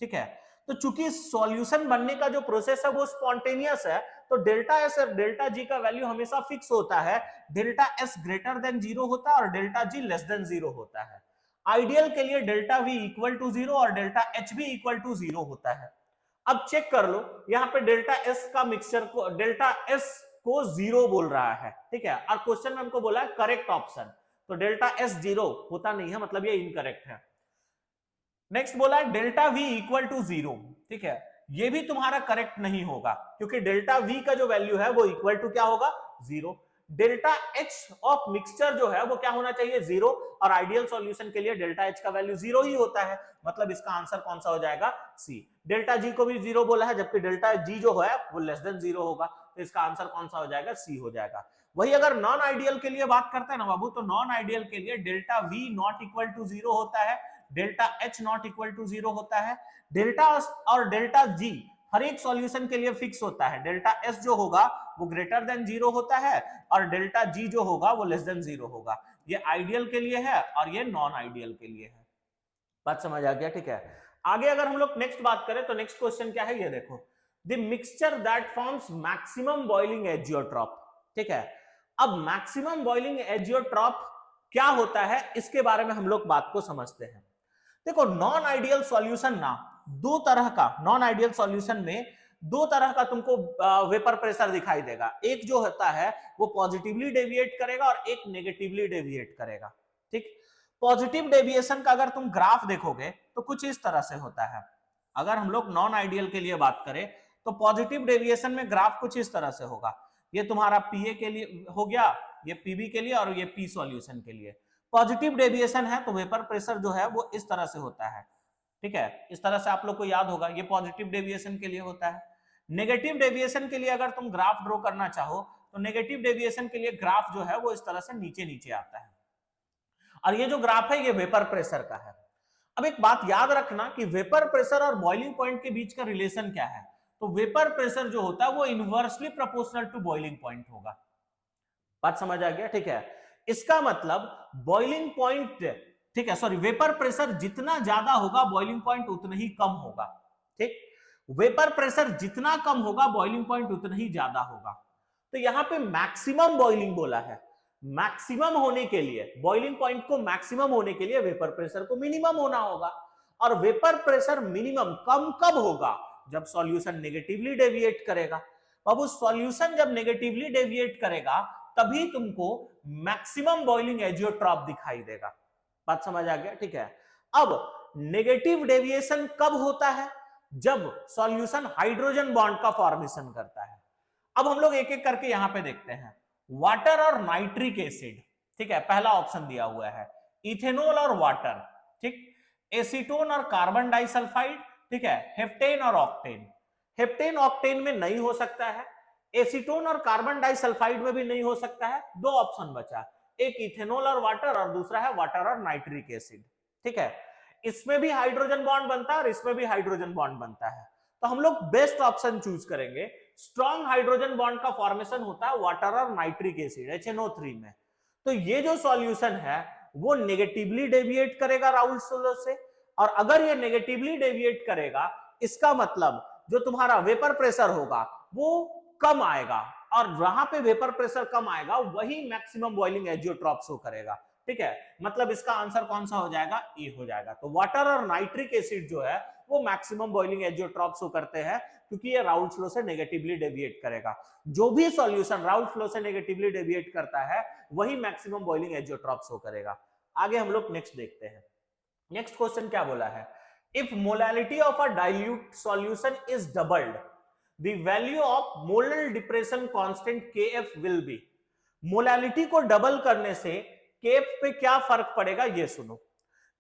ठीक है, तो चूंकि सॉल्यूशन बनने का जो प्रोसेस है वो स्पॉन्टेनियस है, तो डेल्टा एस और डेल्टा जी का वैल्यू हमेशा फिक्स होता है, डेल्टा एस ग्रेटर देन 0 होता है और डेल्टा जी लेस देन 0 होता है। आइडियल के लिए डेल्टा वी इक्वल टू 0 और डेल्टा एच भी इक्वल टू 0 होता है। अब चेक कर लो, यहां पे डेल्टा एस का मिक्सचर को, डेल्टा एस को 0 बोल रहा है। ठीक है, और क्वेश्चन में हमको बोला है करेक्ट ऑप्शन, तो डेल्टा एस 0 होता नहीं है, मतलब ये इनकरेक्ट है। नेक्स्ट बोला है डेल्टा वी इक्वल टू 0, ठीक है, ये भी तुम्हारा करेक्ट नहीं होगा, क्योंकि डेल्टा वी का जो वैल्यू है वो इक्वल टू क्या होगा, 0। डेल्टा एच ऑफ मिक्सचर जो है वो क्या होना चाहिए, 0, और आइडियल सॉल्यूशन के लिए डेल्टा एच का वैल्यू 0 ही होता है, मतलब इसका आंसर कौन सा हो जाएगा, सी। डेल्टा जी को भी 0 बोला है, जबकि डेल्टा जी जो है वो लेस देन 0 होगा, तो इसका आंसर कौन सा हो जाएगा, सी हो जाएगा। वही अगर नॉन आइडियल के लिए बात करते हैं ना बाबू, तो नॉन आइडियल के लिए delta V not equal to 0 होता है, delta H not equal to 0 होता है, डेल्टा और डेल्टा जी हर एक सॉल्यूशन के लिए फिक्स होता है, डेल्टा एस जो होगा वो ग्रेटर देन 0 होता है, और डेल्टा जी जो होगा वो लेस देन 0 होगा। ये आइडियल के लिए है और ये नॉन आइडियल के लिए है। बात समझ आ गया, ठीक है। आगे अगर हम लोग नेक्स्ट बात करें तो नेक्स्ट क्वेश्चन क्या है, ये देखो, the mixture that forms maximum boiling azeotrope, ठीक है। अब मैक्सिमम बॉइलिंग एजियोट्रॉप क्या होता है, इसके बारे में हम लोग बात को समझते हैं। देखो नॉन आइडियल सॉल्यूशन ना दो तरह का, नॉन आइडियल सॉल्यूशन में दो तरह का तुमको वेपर प्रेशर दिखाई देगा, एक जो होता है वो पॉजिटिवली डेविएट करेगा और एक नेगेटिवली डेविएट करेगा, ठीक। पॉजिटिव डेविएशन का अगर तुम ग्राफ देखोगे तो कुछ इस तरह से होता है। अगर हम लोग नॉन आइडियल के लिए बात करें तो पॉजिटिव डेविएशन में ग्राफ कुछ इस तरह से होगा, ये तुम्हारा पीए के लिए हो गया, ये पीबी के लिए और ये पी सॉल्यूशन के लिए। पॉजिटिव डेविएशन है तो वेपर प्रेशर जो है वो इस तरह से होता है, ठीक है, इस तरह से आप लोग को याद होगा, ये पॉजिटिव डेविएशन के लिए होता है। नेगेटिव डेविएशन के लिए अगर तुम ग्राफ ड्रॉ करना चाहो तो नेगेटिव डेविएशन के लिए ग्राफ जो है वो इस तरह से नीचे नीचे आता है, और ये जो ग्राफ है ये वेपर प्रेशर का है। अब एक बात याद रखना कि वेपर प्रेशर और बॉइलिंग पॉइंट के बीच का रिलेशन क्या है, तो वेपर प्रेशर जो होता है वो inversely proportional to boiling point होगा। बात समझ आ गया, ठीक है। इसका मतलब बॉइलिंग पॉइंट, ठीक है, सॉरी, वेपर प्रेशर जितना ज्यादा होगा बॉइलिंग पॉइंट उतना ही कम होगा, ठीक। वेपर प्रेशर जितना कम होगा बॉइलिंग पॉइंट उतना ही ज्यादा होगा। तो यहां पे मैक्सिमम बॉइलिंग बोला है, मैक्सिमम होने के लिए, बॉइलिंग पॉइंट को मैक्सिमम होने के लिए वेपर प्रेशर को मिनिमम होना होगा, और वेपर प्रेशर मिनिमम कम कब होगा, जब सॉल्यूशन नेगेटिवली डेविएट करेगा। अब उस सॉल्यूशन जब नेगेटिवली डेविएट करेगा तभी तुमको मैक्सिमम बॉइलिंग एजियोट्रॉप दिखाई देगा। बात समझ आ गया, ठीक है। अब नेगेटिव डेविएशन कब होता है, जब सॉल्यूशन हाइड्रोजन बॉन्ड का फॉर्मेशन करता है। अब हम लोग एक एक करके यहां पे देखते हैं, वाटर और नाइट्रिक एसिड, ठीक है, पहला ऑप्शन दिया हुआ है, इथेनॉल और वाटर, ठीक, एसीटोन और कार्बन डाइसल्फाइड, ठीक है, हेप्टेन और ऑक्टेन। हेप्टेन ऑक्टेन में नहीं हो सकता है, एसीटोन और कार्बन डाइसल्फाइड में भी नहीं हो सकता है, दो ऑप्शन बचा, एक इथेनॉल और वाटर और दूसरा है वाटर और नाइट्रिक एसिड, ठीक है। इसमें भी हाइड्रोजन बॉन्ड बनता है और इसमें भी हाइड्रोजन बॉन्ड बनता है, तो हम लोग बेस्ट ऑप्शन चूज करेंगे। स्ट्रॉन्ग हाइड्रोजन बॉन्ड का फॉर्मेशन होता है वाटर और नाइट्रिक एसिड HNO3 में, तो ये जो सॉल्यूशन है वो नेगेटिवली डेविएट करेगा राउल्ट लॉ से, और अगर ये नेगेटिवली डेविएट करेगा इसका मतलब जो तुम्हारा वेपर प्रेशर होगा वो कम आएगा, और जहां पे वेपर प्रेशर कम आएगा वही मैक्सिमम बॉइलिंग एजियोट्रॉप शो करेगा, ठीक है। मतलब इसका आंसर कौन सा हो जाएगा, ए हो जाएगा। तो वाटर और नाइट्रिक एसिड जो है वो मैक्सिमम बॉइलिंग एजियोट्रॉप शो करते हैं, क्योंकि ये राउल्ट लॉ से नेगेटिवली डेविएट करेगा। जो भी सॉल्यूशन राउल्ट लॉ से नेगेटिवली डेविएट करता है वही मैक्सिमम बॉइलिंग एजियोट्रॉप शो करेगा। आगे हम लोग नेक्स्ट देखते हैं। नेक्स्ट क्वेश्चन क्या बोला है, if molality of a dilute solution is doubled, the value of molar depression constant kf will be। Molality को डबल करने से kf पे क्या फर्क पड़ेगा, ये सुनो।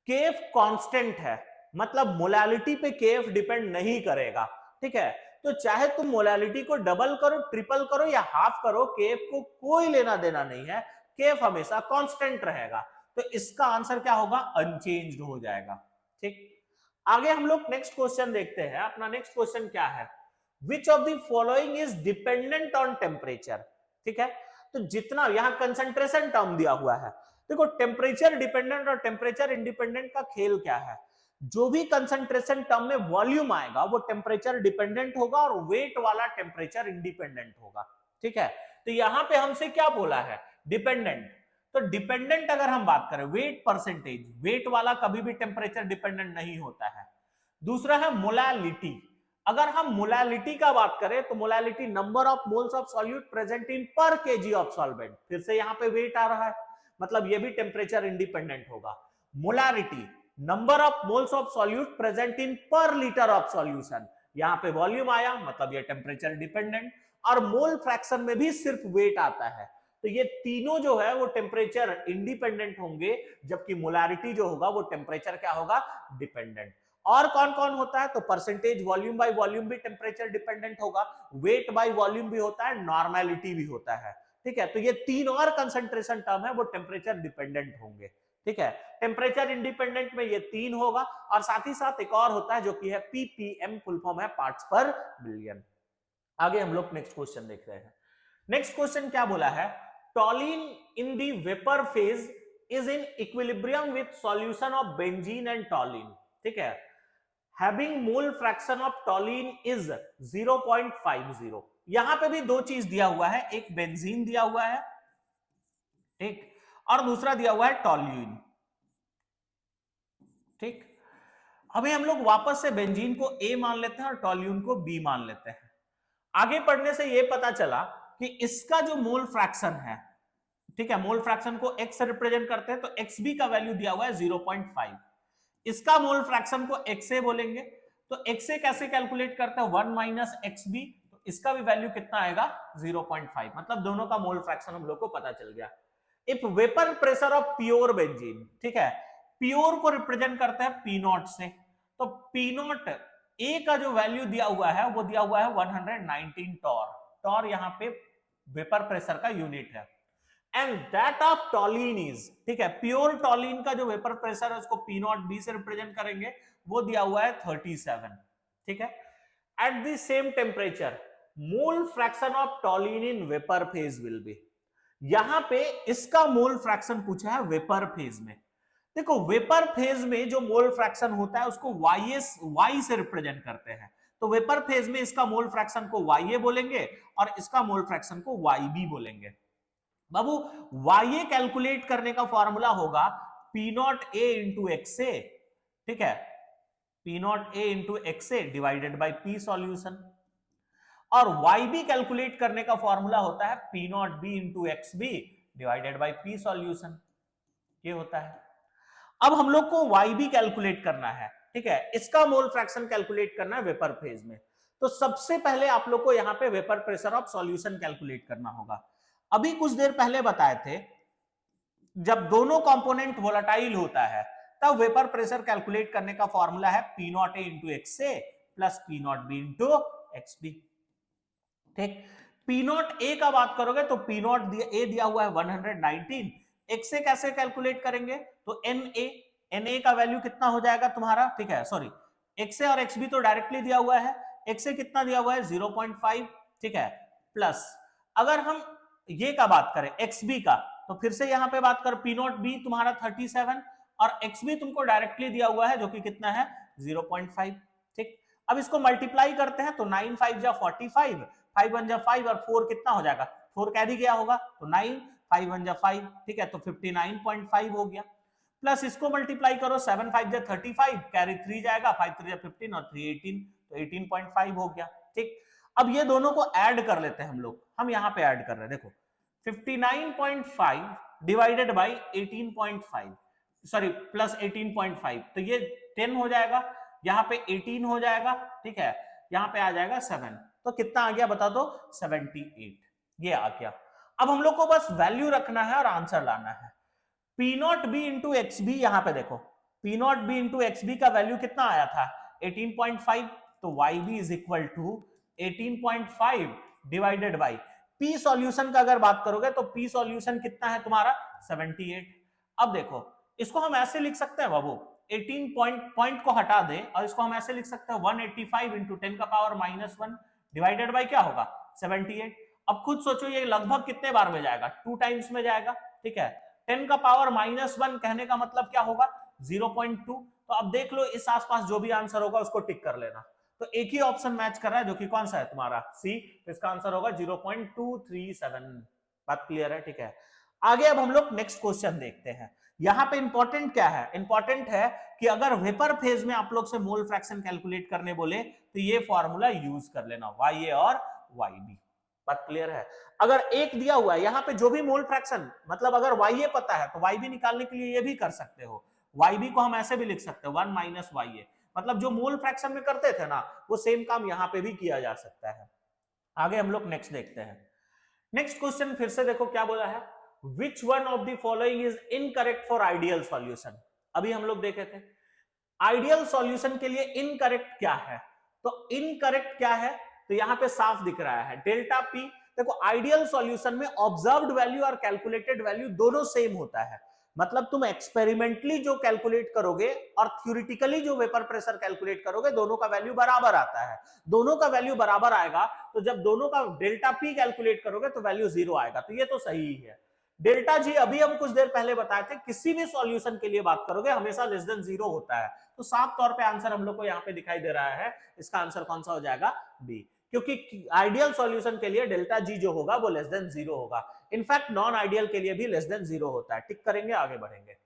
kf कांस्टेंट है, मतलब मोलैलिटी पे kf डिपेंड नहीं करेगा, ठीक है। तो चाहे तुम मोलैलिटी को डबल करो, ट्रिपल करो या हाफ करो, kf को कोई लेना देना नहीं है, kf हमेशा कांस्टेंट रहेगा, तो इसका आंसर क्या होगा, अनचेंज्ड हो जाएगा, ठीक। आगे हम लोग नेक्स्ट क्वेश्चन देखते हैं। अपना नेक्स्ट क्वेश्चन क्या है, Which of the following is dependent on temperature, ठीक है। तो जितना यहां कंसंट्रेशन टर्म दिया हुआ है, देखो टेम्परेचर डिपेंडेंट और टेम्परेचर इंडिपेंडेंट का खेल क्या है, जो भी कंसंट्रेशन टर्म में वॉल्यूम आएगा वो टेम्परेचर डिपेंडेंट होगा और वेट वाला टेम्परेचर इंडिपेंडेंट होगा, ठीक है। तो यहां पे हमसे क्या बोला है, डिपेंडेंट, तो डिपेंडेंट अगर हम बात करें वेट परसेंटेज, वेट वाला कभी भी टेम्परेचर डिपेंडेंट नहीं होता है। दूसरा है मोलैलिटी, अगर हम मोलैलिटी का बात करें तो molality number of moles of solute present in पर केजी ऑफ सॉल्वेंट, फिर से यहां पे वेट आ रहा है, मतलब ये भी टेम्परेचर इंडिपेंडेंट होगा। Molarity, number of moles of solute present in पर लीटर ऑफ सॉल्यूशन, यहां पे वॉल्यूम आया मतलब ये टेम्परेचर डिपेंडेंट, और मोल फ्रैक्शन में भी सिर्फ वेट आता है। तो ये तीनों जो है वो टेम्परेचर इंडिपेंडेंट होंगे, जबकि मोलारिटी जो होगा वो टेम्परेचर क्या होगा, डिपेंडेंट। और कौन कौन होता है, तो परसेंटेज वॉल्यूम बाय वॉल्यूम भी टेम्परेचर डिपेंडेंट होगा, वेट बाय वॉल्यूम भी होता है, नॉर्मेलिटी भी होता है। ठीक है, तो ये तीन और कंसंट्रेशन टर्म है वो टेम्परेचर डिपेंडेंट होंगे। ठीक है, टेम्परेचर इंडिपेंडेंट में ये तीन होगा, और साथ ही साथ एक और होता है जो कि है पीपीएम, फुल फॉर्म है पार्ट्स पर बिलियन। आगे हम लोग नेक्स्ट क्वेश्चन देख रहे हैं। नेक्स्ट क्वेश्चन क्या बोला है, टॉलिन इन दी vapour phase is in equilibrium with solution of benzene and टॉलिन। ठीक है, having mole fraction of टॉलिन is 0.50। यहां पे भी दो चीज दिया हुआ है, एक बेंजीन दिया हुआ है, ठीक, और दूसरा दिया हुआ है टॉल्यूइन। ठीक, अभी हम लोग वापस से बेंजीन को ए मान लेते हैं और टॉल्यूइन को बी मान लेते हैं। आगे पढ़ने से यह पता चला कि इसका जो मोल फ्रैक्शन है, ठीक है, मोल फ्रैक्शन को x से रिप्रेजेंट करते हैं, तो xb का वैल्यू दिया हुआ है 0.5, इसका मोल फ्रैक्शन को xa बोलेंगे, तो xa कैसे कैलकुलेट करते हैं, 1 माइनस xb, तो इसका भी वैल्यू कितना आएगा 0.5, मतलब दोनों का मोल फ्रैक्शन हम लोग को पता चल गया। If vapour pressure of pure benzene, ठीक है, प्योर को रिप्रेजेंट करते हैं पी नॉट से, तो पी नॉट ए का जो वैल्यू दिया हुआ है वो दिया हुआ है 119 टॉर, टॉर यहां पे वेपर प्रेशर का यूनिट है, एंड दैट ऑफ टॉलिन इज, ठीक है, प्योर टॉलिन का जो वेपर प्रेशर है उसको पी नॉट बी से रिप्रेजेंट करेंगे, वो दिया हुआ है 37। ठीक है, at the same temperature mole fraction of टॉलिन in vapour phase will be, यहां पे इसका मोल फ्रैक्शन पूछा है वेपर फेज में। देखो वेपर फेज में जो मोल फ्रैक्शन होता है उसको वाई से रिप्रेजेंट करते हैं, तो वेपर फेज में इसका मोल फ्रैक्शन को वाई बोलेंगे और इसका मोल फ्रैक्शन को वाई बी बोलेंगे। बाबू वाई कैलकुलेट करने का फॉर्मूला होगा P not A into X A, ठीक है, P not A into X A divided by P solution, और वाई बी कैलकुलेट करने का फॉर्मूला होता है P not B into X B divided by P solution, ये होता है। अब हम लोग को वाई बी कैलकुलेट करना है, ठीक है, इसका मोल फ्रैक्शन कैलकुलेट करना है वेपर फेज में, तो सबसे पहले आप लोग को यहां पे vapour pressure of solution calculate करना होगा। अभी कुछ देर पहले बताए थे जब दोनों कंपोनेंट वोलेटाइल होता है तब वेपर प्रेशर कैलकुलेट करने का फॉर्मूला है P not A into X A plus P not B into X B. ठीक, पी नॉट ए का बात करोगे तो पी नॉट ए दिया हुआ है 119, एक्स ए कैसे कैलकुलेट करेंगे, तो एन ए का वैल्यू कितना हो जाएगा तुम्हारा, ठीक है, सॉरी, एक्स ए और एक्स बी तो डायरेक्टली दिया हुआ है, एक्स ए कितना दिया हुआ है 0.5, ठीक है, प्लस अगर हम ये का बात करें एक्स बी का, तो फिर से यहां पे बात कर पी नॉट बी तुम्हारा 37 और एक्स बी तुमको डायरेक्टली दिया हुआ है जो कि कितना है 0.5। ठीक, अब इसको मल्टीप्लाई करते हैं तो 9 5 जा 45, 5 1 जा 5 और 4 कितना हो जाएगा, 4 कैरी गया होगा तो 9, 5 1 जा 5, ठीक है, तो 59.5 हो गया, प्लस इसको मल्टीप्लाई करो 7 5 जा 35, कैरी 3 जाएगा, 5 3 जा 15 और 3 18, तो 18.5 हो गया। ठीक, अब ये दोनों को ऐड कर लेते हैं हम लोग, हम यहां पे ऐड कर रहे हैं, देखो 59.5 डिवाइडेड बाई 18.5, सॉरी प्लस 18.5, तो ये 10 हो जाएगा, यहां पे 18 हो जाएगा, ठीक है, यहां पे आ जाएगा 7, तो कितना आ गया बता दो 78, ये आ गया। अब हम लोग को बस वैल्यू रखना है और आंसर लाना है। P not B into X B, यहां पे देखो P not B into X B का वैल्यू कितना आया था 18.5, तो Y B is equal to 18.5 divided by P solution का अगर बात करोगे तो पी सॉल्यूशन कितना है तुम्हारा 78। अब देखो इसको हम ऐसे लिख सकते हैं बाबू, 18 पॉइंट को हटा दे और इसको हम ऐसे लिख सकते हैं 185 इंटू 10 का पावर -1 डिवाइडेड बाई क्या होगा 78। अब खुद सोचो ये लगभग कितने बार में जाएगा, 2 टाइम्स में जाएगा, ठीक है, 10 का पावर -1 कहने का मतलब क्या होगा 0.2, तो अब देख लो इस आसपास जो भी आंसर होगा उसको टिक कर लेना, तो एक ही ऑप्शन मैच कर रहा है जो कि कौन सा है तुम्हारा सी, तो इसका आंसर होगा 0.237। बात क्लियर है, ठीक है। आगे अब हम लोग नेक्स्ट क्वेश्चन देखते हैं। यहां पे इंपॉर्टेंट क्या है, इंपॉर्टेंट है कि अगर वेपर फेज में आप लोग से मोल फ्रैक्शन कैलकुलेट करने बोले तो ये फॉर्मूला यूज कर लेना, वाई ए और वाई बी। बात क्लियर है? अगर एक दिया हुआ है यहाँ पे जो भी मोल फ्रैक्शन, मतलब अगर YA पता है तो YB निकालने के लिए ये भी कर सकते हो। YB को हम ऐसे भी लिख सकते हैं 1 माइनस YA, मतलब जो मोल फ्रैक्शन में करते थे ना वो सेम काम यहाँ पे भी किया जा सकता है। आगे हम लोग नेक्स्ट देखते हैं। नेक्स्ट क्वेश्चन फिर से देखो क्या बोला है, which one of the following is incorrect for ideal solution. अभी हम लोग देखे थे आइडियल सॉल्यूशन के लिए इनकरेक्ट क्या है, तो इनकरेक्ट क्या है तो यहां पे साफ दिख रहा है डेल्टा पी। देखो आइडियल सॉल्यूशन में ऑब्जर्व्ड वैल्यू और कैलकुलेटेड वैल्यू दोनों सेम होता है, मतलब तुम एक्सपेरिमेंटली जो कैलकुलेट करोगे और थ्योरेटिकली जो वेपर प्रेशर कैलकुलेट करोगे दोनों का वैल्यू बराबर आता है। दोनों का वैल्यू बराबर आएगा तो जब दोनों का डेल्टा पी कैलकुलेट करोगे तो वैल्यू 0 आएगा, तो ये तो सही ही है। डेल्टा जी अभी हम कुछ देर पहले बताए थे किसी भी सॉल्यूशन के लिए बात करोगे हमेशा लेस देन 0 होता है, तो साफ तौर पे आंसर हम लोग को यहाँ पे दिखाई दे रहा है, इसका आंसर कौन सा हो जाएगा, बी, क्योंकि आइडियल सॉल्यूशन के लिए डेल्टा जी जो होगा वो लेस देन 0 होगा। इनफैक्ट नॉन आइडियल के लिए भी लेस देन 0 होता है। टिक करेंगे, आगे बढ़ेंगे।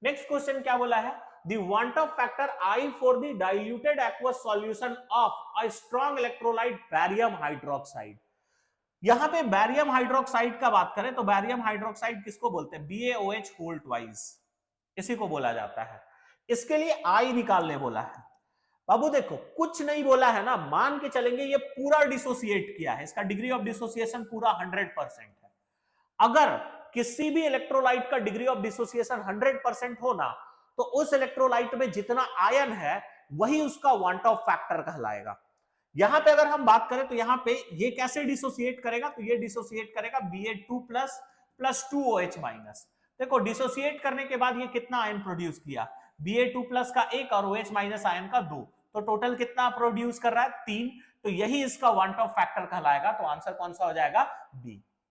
नेक्स्ट क्वेश्चन क्या बोला है, the want of factor I for the diluted aqueous solution of a strong electrolyte barium hydroxide। यहां पे बैरियम हाइड्रोक्साइड का बात करें तो बैरियम हाइड्रोक्साइड किसको बोलते हैं, BaOH होल ट्वाइस, इसी को बोला जाता है। इसके लिए आई निकालने बोला है। बाबू देखो कुछ नहीं बोला है ना, मान के चलेंगे ये पूरा डिसोसिएट किया है, इसका डिग्री ऑफ डिसोसिएशन पूरा 100% है। अगर किसी भी इलेक्ट्रोलाइट का डिग्री ऑफ डिसोसिएशन 100% हो ना तो उस इलेक्ट्रोलाइट में जितना आयन है वही उसका वांट ऑफ फैक्टर कहलाएगा। यहां पे अगर हम बात करें तो यहां पे ये कैसे डिसोसिएट करेगा, तो ये डिसोसिएट करेगा Ba2 plus plus 2OH minus. देखो डिसोसिएट करने के बाद ये कितना आयन प्रोड्यूस किया, Ba2 प्लस का 1 और OH माइनस आयन का 2, तो टोटल कितना प्रोड्यूस कर रहा है 3, तो यही इसका वांट ऑफ फैक्टर कहलाएगा, तो आंसर कौन सा हो जाएगा, बी।